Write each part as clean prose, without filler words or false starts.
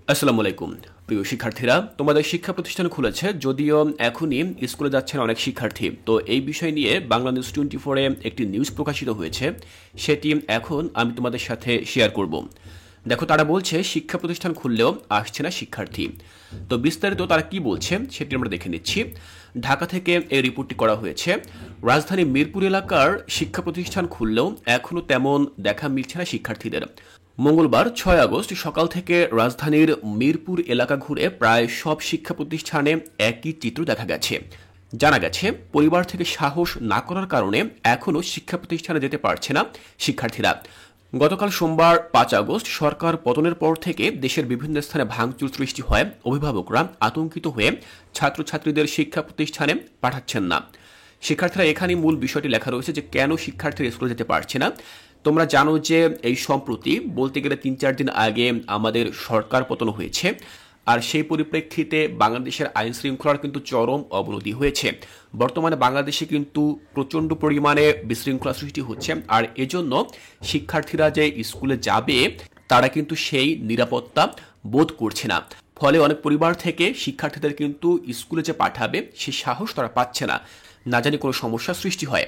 আসসালামু আলাইকুম। প্রিয় শিক্ষার্থীরা, তোমাদের শিক্ষা প্রতিষ্ঠান খুলেছে, যদিও এখনই স্কুলে যাচ্ছেন অনেক শিক্ষার্থী। তো এই বিষয় নিয়ে বাংলা নিউজ 24-এ একটি নিউজ প্রকাশিত হয়েছে, সেটি এখন আমি তোমাদের সাথে শেয়ার করব। দেখো, তারা বলছে শিক্ষা প্রতিষ্ঠান খুললেও আসছে না শিক্ষার্থী। তো বিস্তারিত তারা কি বলছে সেটি আমরা দেখে নিচ্ছি। ঢাকা থেকে এই রিপোর্টটি করা হয়েছে। রাজধানী মিরপুর এলাকার শিক্ষা প্রতিষ্ঠান খুললেও এখনও তেমন দেখা মিলছে না শিক্ষার্থীদের। মঙ্গলবার 6 আগস্ট সকাল থেকে রাজধানীর মিরপুর এলাকা ঘুরে প্রায় সব শিক্ষা প্রতিষ্ঠানে একই চিত্র দেখা গেছে। জানা গেছে, পরিবার থেকে সাহস না করার কারণে এখনও শিক্ষা প্রতিষ্ঠানে যেতে পারছে না শিক্ষার্থীরা। গতকাল সোমবার 5 আগস্ট সরকার পতনের পর থেকে দেশের বিভিন্ন স্থানে ভাঙচুর সৃষ্টি হয়। অভিভাবকরা আতঙ্কিত হয়ে ছাত্রছাত্রীদের শিক্ষা প্রতিষ্ঠানে পাঠাচ্ছেন না। শিক্ষার্থীরা এখানেই মূল বিষয়টি লেখা রয়েছে যে কেন শিক্ষার্থীরা স্কুলে যেতে পারছে না। তোমরা জানো যে এই সম্প্রতি বলতে গেলে 3-4 দিন আগে আমাদের সরকার পতন হয়েছে, আর সেই পরিপ্রেক্ষিতে বাংলাদেশের আইন শৃঙ্খলার কিন্তু চরম অবনতি হয়েছে। বর্তমানে বাংলাদেশে কিন্তু প্রচণ্ড পরিমাণে বিশৃঙ্খলা সৃষ্টি হচ্ছে, আর এজন্য শিক্ষার্থীরা যে স্কুলে যাবে তারা কিন্তু সেই নিরাপত্তা বোধ করছে না। ফলে অনেক পরিবার থেকে শিক্ষার্থীদের কিন্তু স্কুলে যে পাঠাবে সেই সাহস তারা পাচ্ছে না, না জানি কোনো সমস্যা সৃষ্টি হয়।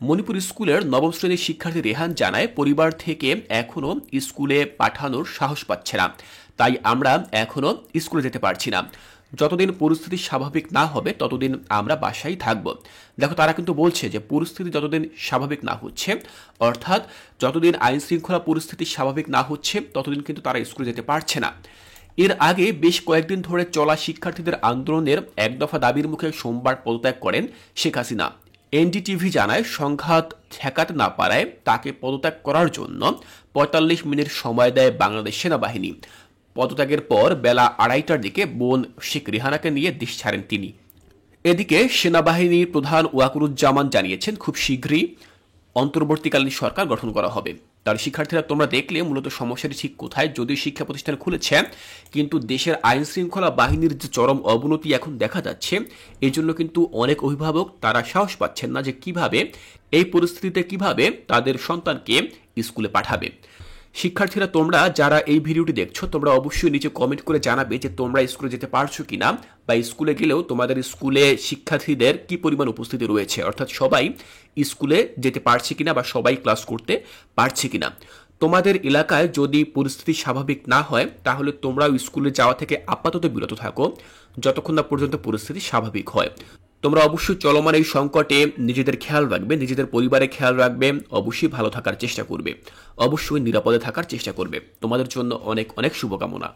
মণিপুর স্কুলের নবম শ্রেণীর শিক্ষার্থী রেহান জানায়, পরিবার থেকে এখনও স্কুলে পাঠানোর সাহস পাচ্ছে না, তাই আমরা এখনও স্কুলে যেতে পারছি না। যতদিন পরিস্থিতি স্বাভাবিক না হবে ততদিন আমরা বাসায় থাকব। দেখো, তারা কিন্তু বলছে যে পরিস্থিতি যতদিন স্বাভাবিক না হচ্ছে, অর্থাৎ যতদিন আইন শৃঙ্খলা পরিস্থিতি স্বাভাবিক না হচ্ছে ততদিন কিন্তু তারা স্কুলে যেতে পারছে না। এর আগে বেশ কয়েকদিন ধরে চলা শিক্ষার্থীদের আন্দোলনের এক দফা দাবির মুখে সোমবার পদত্যাগ করেন শেখ হাসিনা। এনডিটিভি জানায়, সংঘাত ঠেকাতে না পারায় তাকে পদত্যাগ করার জন্য 45 মিনিট সময় দেয় বাংলাদেশ সেনাবাহিনী। পদত্যাগের পর বেলা 2:30টার দিকে বোন শেখ রেহানাকে নিয়ে দেশ ছাড়েন তিনি। এদিকে সেনাবাহিনীর প্রধান ওয়াকুরুজ্জামান জানিয়েছেন, খুব শীঘ্রই অন্তর্বর্তীকালীন সরকার গঠন করা হবে। তার শিক্ষার্থীরা, তোমরা দেখলে মূলত সমস্যাটি ঠিক কোথায়। যদিও শিক্ষা প্রতিষ্ঠান খুলেছে, কিন্তু দেশের আইন শৃঙ্খলা বাহিনীর যে চরম অবনতি এখন দেখা যাচ্ছে, এই জন্য কিন্তু অনেক অভিভাবক তারা সাহস পাচ্ছেন না যে কিভাবে এই পরিস্থিতিতে কিভাবে তাদের সন্তানকে স্কুলে পাঠাবে। শিক্ষার্থীরা, তোমরা যারা এই ভিডিওটি দেখছো, তোমরা অবশ্যই নিচে কমেন্ট করে জানাবে যে তোমরা স্কুলে যেতে পারছো কিনা, বা স্কুলে গেলেও তোমাদের স্কুলে শিক্ষার্থীদের কি পরিমাণ উপস্থিতি রয়েছে, অর্থাৎ সবাই স্কুলে যেতে পারছে কিনা বা সবাই ক্লাস করতে পারছে কিনা। তোমাদের এলাকায় যদি পরিস্থিতি স্বাভাবিক না হয় তাহলে তোমরাও স্কুলে যাওয়া থেকে আপাতত বিরত থাকো, যতক্ষণ না পর্যন্ত পরিস্থিতি স্বাভাবিক হয়। তোমরা অবশ্যই চলমান এই সংকটে নিজেদের খেয়াল রাখবে, নিজেদের পরিবারের খেয়াল রাখবে, অবশ্যই ভালো থাকার চেষ্টা করবে, অবশ্যই নিরাপদে থাকার চেষ্টা করবে। তোমাদের জন্য অনেক অনেক শুভকামনা।